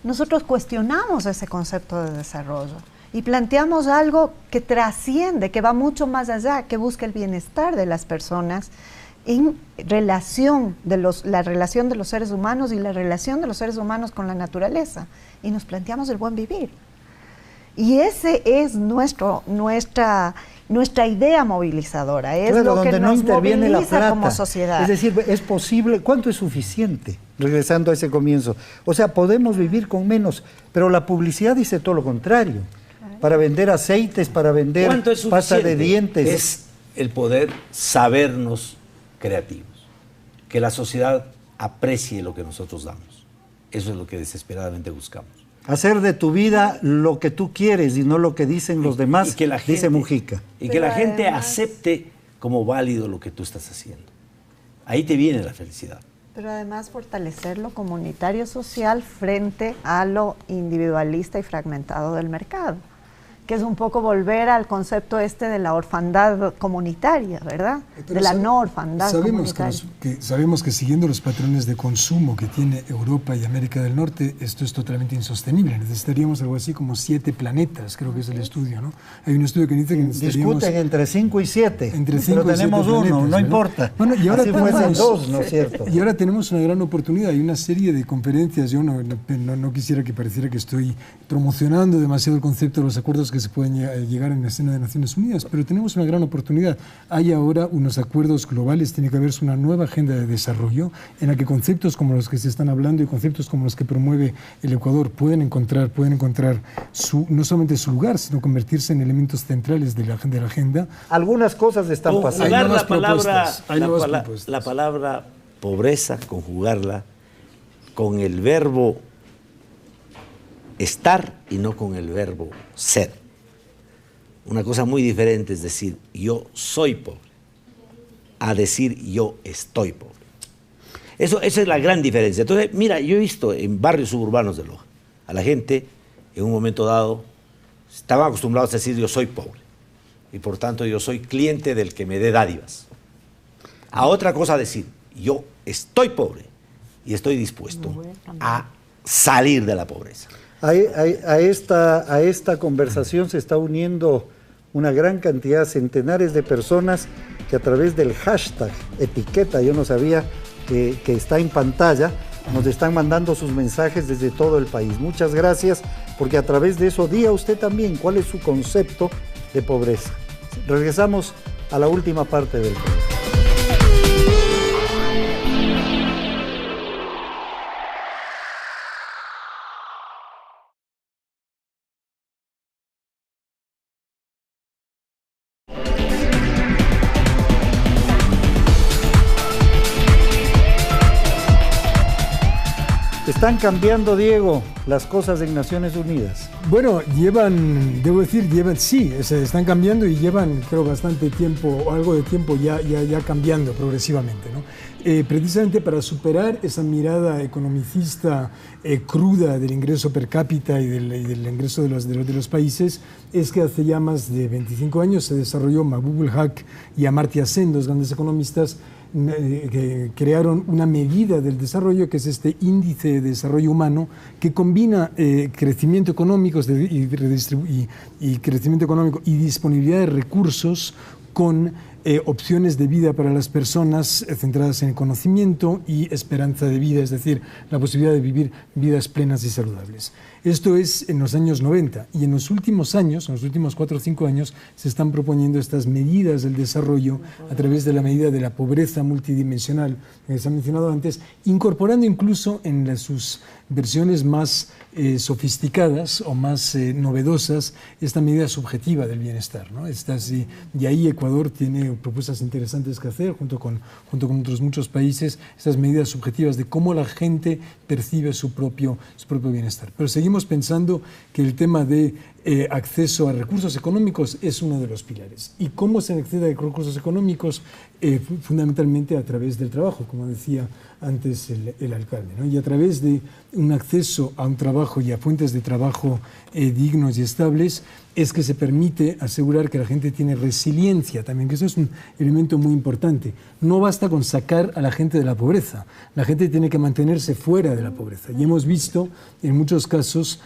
nosotros cuestionamos ese concepto de desarrollo y planteamos algo que trasciende, que va mucho más allá, que busca el bienestar de las personas en relación la relación de los seres humanos y la relación de los seres humanos con la naturaleza. Y nos planteamos el buen vivir. Y ese es nuestra idea movilizadora, es
claro,
lo que
donde
nos
no interviene la
moviliza
plata.
como sociedad.
Es decir, es posible, ¿cuánto es suficiente? Regresando a ese comienzo. O sea, podemos vivir con menos, pero la publicidad dice todo lo contrario. Para vender aceites, para vender pasta de dientes.
Es el poder sabernos creativos, que la sociedad aprecie lo que nosotros damos. Eso es lo que desesperadamente buscamos.
Hacer de tu vida lo que tú quieres y no lo que dicen los demás,
y que la gente,
dice Mujica.
Y que la gente acepte como válido lo que tú estás haciendo. Ahí te viene la felicidad.
Pero además fortalecer lo comunitario social frente a lo individualista y fragmentado del mercado. que es un poco volver al concepto de la orfandad comunitaria, ¿verdad?
Pero
de la no orfandad comunitaria.
Sabemos que siguiendo los patrones de consumo que tiene Europa y América del Norte, esto es totalmente insostenible. Necesitaríamos algo así como 7 planetas, creo que es el estudio, ¿no? Hay un estudio que dice que necesitaríamos...
Discuten entre 5 y 7,
entre 5
pero tenemos uno,
planetas,
no importa.
Bueno, y ahora
así fuesen 2, ¿no es cierto?
Y ahora tenemos una gran oportunidad. Hay una serie de conferencias. Yo no quisiera que pareciera que estoy promocionando demasiado el concepto de los acuerdos que se pueden llegar en la escena de Naciones Unidas, pero tenemos una gran oportunidad. Hay ahora unos acuerdos globales, tiene que haber una nueva agenda de desarrollo en la que conceptos como los que se están hablando y conceptos como los que promueve el Ecuador pueden encontrar no solamente su lugar, sino convertirse en elementos centrales de la agenda.
Algunas cosas están pasando.
La palabra pobreza, conjugarla con el verbo estar y no con el verbo ser. Una cosa muy diferente es decir yo soy pobre a decir yo estoy pobre. Esa es la gran diferencia. Entonces, mira, yo he visto en barrios suburbanos de Loja a la gente en un momento dado estaban acostumbrados a decir yo soy pobre y por tanto yo soy cliente del que me dé dádivas. A otra cosa decir yo estoy pobre y estoy dispuesto a salir de la pobreza.
A esta conversación se está uniendo una gran cantidad, centenares de personas que a través del hashtag etiqueta, yo no sabía que está en pantalla, nos están mandando sus mensajes desde todo el país. Muchas gracias, porque a través de eso diga usted también cuál es su concepto de pobreza. Regresamos a la última parte del programa. ¿Están cambiando, Diego, las cosas en Naciones Unidas?
Bueno, sí, se están cambiando y llevan, creo, bastante tiempo, o algo de tiempo ya cambiando progresivamente, ¿no? Precisamente para superar esa mirada economicista cruda del ingreso per cápita y del ingreso de los países, es que hace ya más de 25 años se desarrolló Mahbub ul-Haq y Amartya Sen, dos grandes economistas, que crearon una medida del desarrollo que es este índice de desarrollo humano que combina crecimiento económico y disponibilidad de recursos con opciones de vida para las personas centradas en el conocimiento y esperanza de vida, es decir, la posibilidad de vivir vidas plenas y saludables. Esto es en los años 90 y en los últimos años, en los últimos 4 o 5 años, se están proponiendo estas medidas del desarrollo a través de la medida de la pobreza multidimensional que se ha mencionado antes, incorporando incluso en sus versiones más sofisticadas o más novedosas esta medida subjetiva del bienestar, ¿no? Y ahí Ecuador tiene propuestas interesantes que hacer junto con otros muchos países, estas medidas subjetivas de cómo la gente percibe su propio bienestar. Pero seguimos pensando que el tema de acceso a recursos económicos es uno de los pilares. ¿Y cómo se accede a recursos económicos? Fundamentalmente a través del trabajo, como decía antes el alcalde, ¿no? Y a través de un acceso a un trabajo y a fuentes de trabajo dignos y estables es que se permite asegurar que la gente tiene resiliencia también, que eso es un elemento muy importante. No basta con sacar a la gente de la pobreza, la gente tiene que mantenerse fuera de la pobreza. Y hemos visto en muchos casos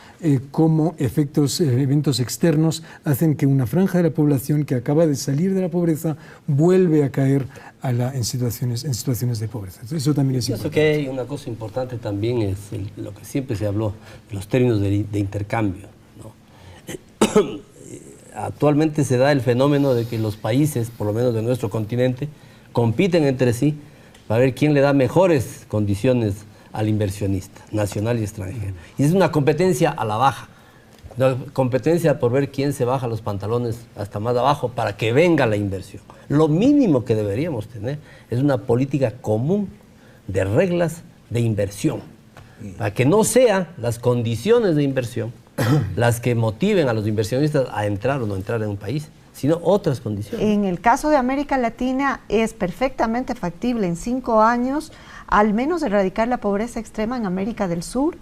cómo eventos externos hacen que una franja de la población que acaba de salir de la pobreza vuelve a caer en situaciones de pobreza. Eso también es importante.
Pienso que hay una cosa importante también, es lo que siempre se habló, los términos de intercambio, ¿no? Actualmente se da el fenómeno de que los países, por lo menos de nuestro continente, compiten entre sí para ver quién le da mejores condiciones al inversionista, nacional y extranjero. Y es una competencia a la baja, una competencia por ver quién se baja los pantalones hasta más abajo para que venga la inversión. Lo mínimo que deberíamos tener es una política común de reglas de inversión, para que no sean las condiciones de inversión las que motiven a los inversionistas a entrar o no entrar en un país, sino otras condiciones.
En el caso de América Latina es perfectamente factible en 5 años al menos erradicar la pobreza extrema en América del Sur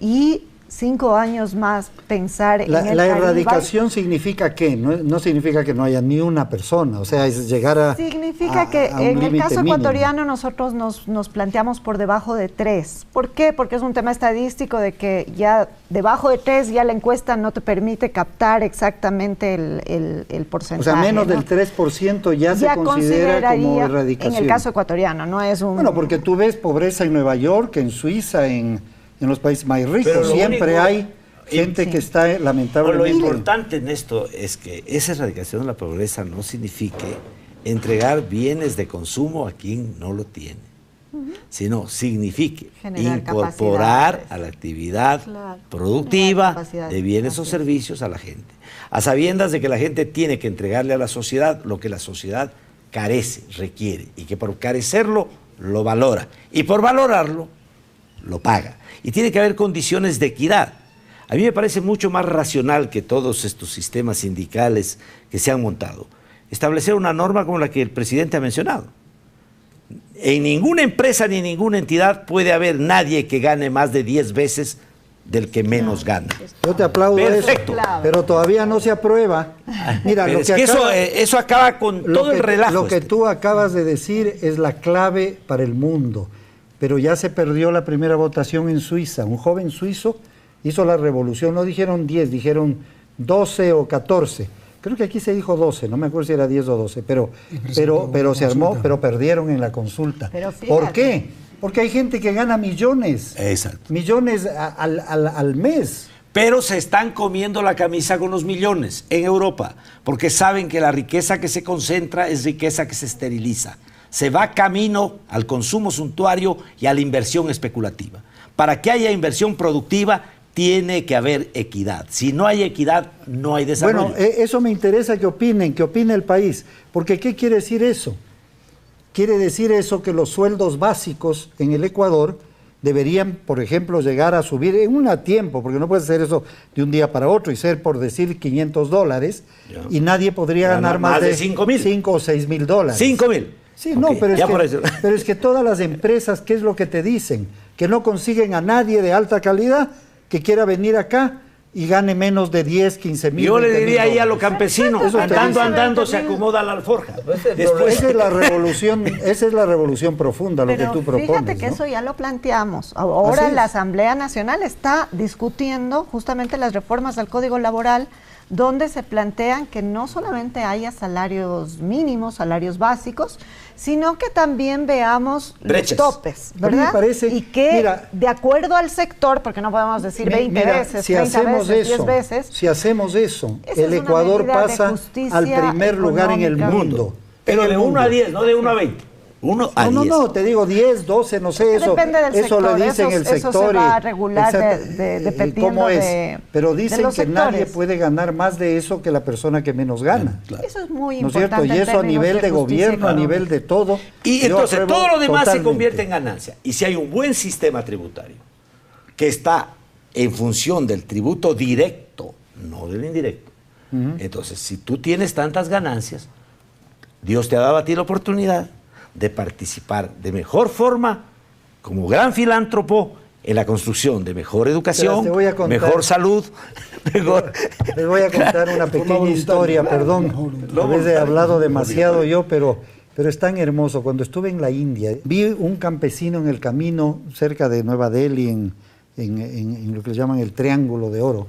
y 5 años más pensar en el
La
caníbal.
erradicación significa qué, no significa que no haya ni una persona, o sea, es llegar a
Significa que
a un
en el
límite
caso
mínimo.
ecuatoriano nosotros nos planteamos por debajo de 3. ¿Por qué? Porque es un tema estadístico de que ya debajo de 3 ya la encuesta no te permite captar exactamente el porcentaje.
O sea, menos
¿no?
del 3% ya se considera como
consideraría
erradicación.
en el caso ecuatoriano, no es un...
Bueno, porque tú ves pobreza en Nueva York, en Suiza, en los países más
Pero
ricos,
lo
siempre
único-
hay gente que está
Pero lo
lamentablemente...
importante en esto es que esa erradicación de la pobreza no signifique entregar bienes de consumo a quien no lo tiene, sino signifique
Generar
incorporar
capacidades.
a la actividad
Claro.
productiva
Generar capacidades.
de bienes o
Así es.
servicios a la gente, a sabiendas de que la gente tiene que entregarle a la sociedad lo que la sociedad carece, requiere, y que por carecerlo lo valora, y por valorarlo lo paga. Y tiene que haber condiciones de equidad. A mí me parece mucho más racional que todos estos sistemas sindicales que se han montado establecer una norma como la que el presidente ha mencionado. En ninguna empresa ni en ninguna entidad puede haber nadie que gane más de 10 veces del que menos gana.
Yo te aplaudo
Perfecto.
eso, pero todavía no se aprueba. Mira,
Pero
lo
es
que
que
acaba-
eso acaba con todo el relajo.
Lo que tú acabas de decir es la clave para el mundo, pero ya se perdió la primera votación en Suiza. Un joven suizo hizo la revolución, no dijeron 10, dijeron 12 o 14. Creo que aquí se dijo 12, no me acuerdo si era 10 o 12, pero se armó,
consulta.
pero perdieron en la consulta.
Pero fíjate.
¿Por qué? Porque hay gente que gana millones.
Exacto.
Millones al mes.
Pero se están comiendo la camisa con los millones en Europa, porque saben que la riqueza que se concentra es riqueza que se esteriliza. Se va camino al consumo suntuario y a la inversión especulativa. Para que haya inversión productiva, tiene que haber equidad. Si no hay equidad, no hay desarrollo.
Bueno, eso me interesa que opine el país, porque ¿qué quiere decir eso? Quiere decir eso que los sueldos básicos en el Ecuador deberían, por ejemplo, llegar a subir en un tiempo, porque no puedes hacer eso de un día para otro y ser, por decir, $500,
Ya.
y nadie podría
Ganar
ganar más de
5.000.
5 o 6 mil dólares.
5.000.
Sí, no,
Ok,
pero
ya por eso.
pero es que todas las empresas, ¿qué es lo que te dicen? Que no consiguen a nadie de alta calidad que quiera venir acá y gane menos de 10, 15 mil.
Yo le
20 mil
diría ahí a
dólares.
los campesinos,
Eso te
andando,
dice.
andando, se acomoda la alforja. Después,
Esa es la revolución profunda, lo
Pero
que tú propones.
fíjate que
¿no?
eso ya lo planteamos. Ahora
Así es.
la Asamblea Nacional está discutiendo justamente las reformas al Código Laboral, donde se plantean que no solamente haya salarios mínimos, salarios básicos, sino que también veamos
Brechas.
los topes,
A mí me
¿verdad?
parece-
y que
mira,
de acuerdo al sector, porque no podemos decir 20
Mira,
veces,
si
30
hacemos
veces,
eso,
10 veces.
si hacemos eso,
Esa
el
es una
Ecuador
medida de
pasa
justicia
al primer lugar en el
económica.
mundo.
pero
En el
de 1
mundo.
a 10, no de 1 a 20. 1 a 10.
No, te digo 10, 12, no sé, eso.
Depende del
eso
sector,
lo dicen el
eso se
sector.
va a regular
exacto,
dependiendo
cómo es.
de-
Pero
de
dicen
los
que nadie
sectores.
puede ganar más de eso que la persona que menos gana.
Eso es muy
¿No es
importante.
cierto? Y
en
eso a
términos
nivel de
justicia
gobierno, a
económica.
nivel de todo.
Y
yo
entonces
apruebo
todo lo demás se
totalmente.
convierte en ganancia. Y si hay un buen sistema tributario que está en función del tributo directo, no del indirecto, entonces si tú tienes tantas ganancias, Dios te ha dado a ti la oportunidad de participar de mejor forma como gran filántropo en la construcción de mejor educación,
Te voy a contar.
mejor salud, mejor...
Les voy a contar una pequeña historia, perdón. A veces he hablado demasiado yo, pero es tan hermoso. Cuando estuve en la India, vi un campesino en el camino cerca de Nueva Delhi, en lo que le llaman el Triángulo de Oro,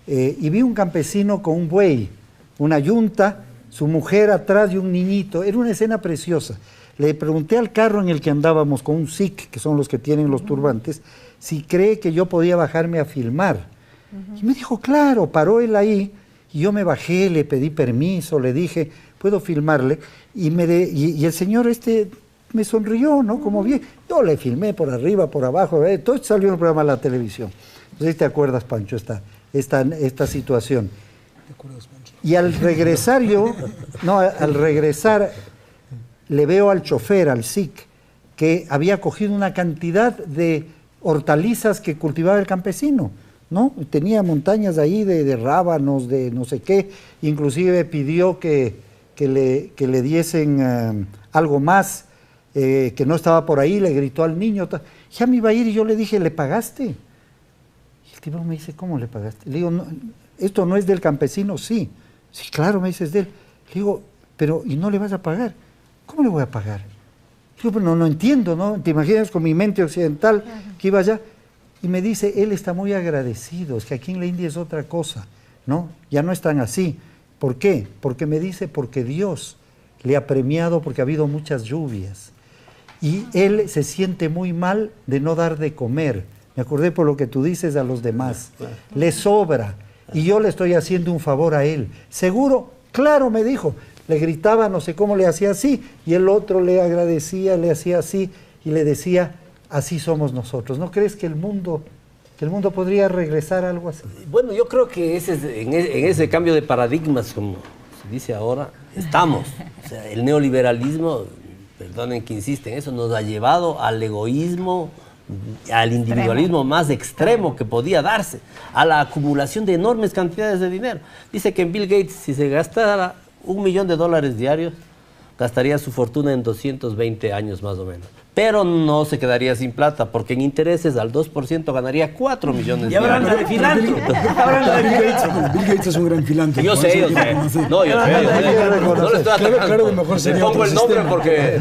y vi un campesino con un buey, una yunta, su mujer atrás y un niñito. Era una escena preciosa. Le pregunté al carro en el que andábamos con un sikh, que son los que tienen los turbantes, si cree que yo podía bajarme a filmar. Y me dijo, claro, paró él ahí, y yo me bajé, le pedí permiso, le dije, ¿puedo filmarle? Y el señor me sonrió, ¿no? Como bien. Yo le filmé por arriba, por abajo, todo esto salió en el programa de la televisión. No sé si te acuerdas, Pancho, esta situación. Y al regresar al regresar, le veo al chofer, al sikh, que había cogido una cantidad de hortalizas que cultivaba el campesino, ¿no? Tenía montañas ahí de rábanos, de no sé qué, inclusive pidió que le diesen algo más, que no estaba por ahí, le gritó al niño, ya me iba a ir y yo le dije, ¿le pagaste? El tipo me dice, ¿cómo le pagaste? Le digo, no, ¿esto no es del campesino? Sí. Sí, claro, me dice, es de él. Le digo, pero ¿y no le vas a pagar? ¿Cómo le voy a pagar? Le digo, pero no entiendo, ¿no? ¿Te imaginas con mi mente occidental que iba allá? Y me dice, él está muy agradecido, es que aquí en la India es otra cosa, ¿no? Ya no están así. ¿Por qué? Porque me dice, porque Dios le ha premiado porque ha habido muchas lluvias. Y él se siente muy mal de no dar de comer. Me acordé por lo que tú dices a los demás. Le sobra. Y yo le estoy haciendo un favor a él. ¿Seguro? Claro, me dijo. Le gritaba, no sé cómo le hacía así. Y el otro le agradecía, le hacía así. Y le decía, así somos nosotros. ¿No crees que el mundo podría regresar a algo así?
Bueno, yo creo que en ese cambio de paradigmas, como se dice ahora, estamos. O sea, el neoliberalismo, perdonen que insiste en eso, nos ha llevado al egoísmo, al individualismo más extremo que podía darse, a la acumulación de enormes cantidades de dinero. Dice que en Bill Gates, si se gastara $1 millón diarios, gastaría su fortuna en 220 años más o menos. Pero no se quedaría sin plata, porque en intereses al 2% ganaría 4 millones
y habrán
diarios.
de filántropo.
Bill Gates es un gran filántropo.
Yo sé. No, yo sé. No le estoy atacando.
Claro que mejor
Le
sería
pongo
otro
el nombre
sistema.
porque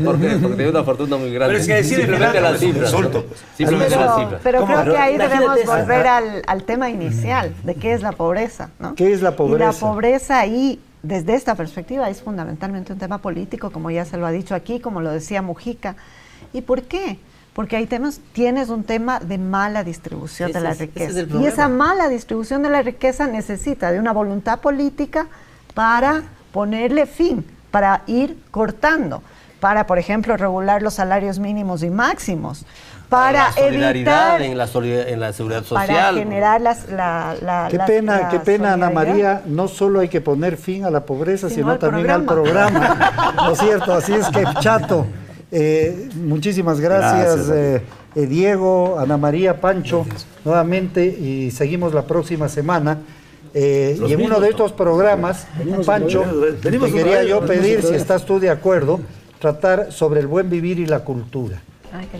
tiene una fortuna muy grande.
Pero es que decir
simplemente las
filántropo es un
cifras.
insulto, pues.
Simplemente las cifras.
Pero creo que ahí
Imagínate
debemos
esa.
volver al tema inicial de qué es la pobreza, ¿no?
¿Qué es la pobreza?
Y la pobreza ahí, desde esta perspectiva, es fundamentalmente un tema político, como ya se lo ha dicho aquí, como lo decía Mujica. ¿Y por qué? Porque ahí tienes un tema de mala distribución de la riqueza.
Ese es el
Y
problema.
esa mala distribución de la riqueza necesita de una voluntad política para ponerle fin, para ir cortando, para, por ejemplo, regular los salarios mínimos y máximos, para
la solidaridad
evitar,
en la seguridad
para
social.
generar
Qué pena, Ana María, no solo hay que poner fin a la pobreza, sino también al programa, ¿no es cierto? Así es que, chato, muchísimas gracias, Diego, Ana María, Pancho, nuevamente, y seguimos la próxima semana. Y en uno de estos programas, Pancho, te quería yo pedir, si estás tú de acuerdo, tratar sobre el buen vivir y la cultura.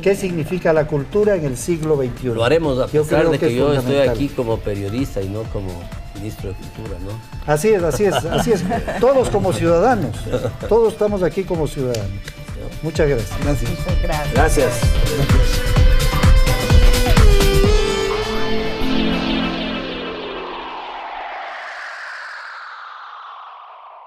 ¿Qué significa la cultura en el siglo XXI?
Lo haremos a pesar
creo
de que
es
yo estoy
fundamental.
aquí como periodista y no como ministro de Cultura, ¿no?
Así es. Todos como ciudadanos. Todos estamos aquí como ciudadanos. Muchas gracias.
Muchas gracias.
Gracias.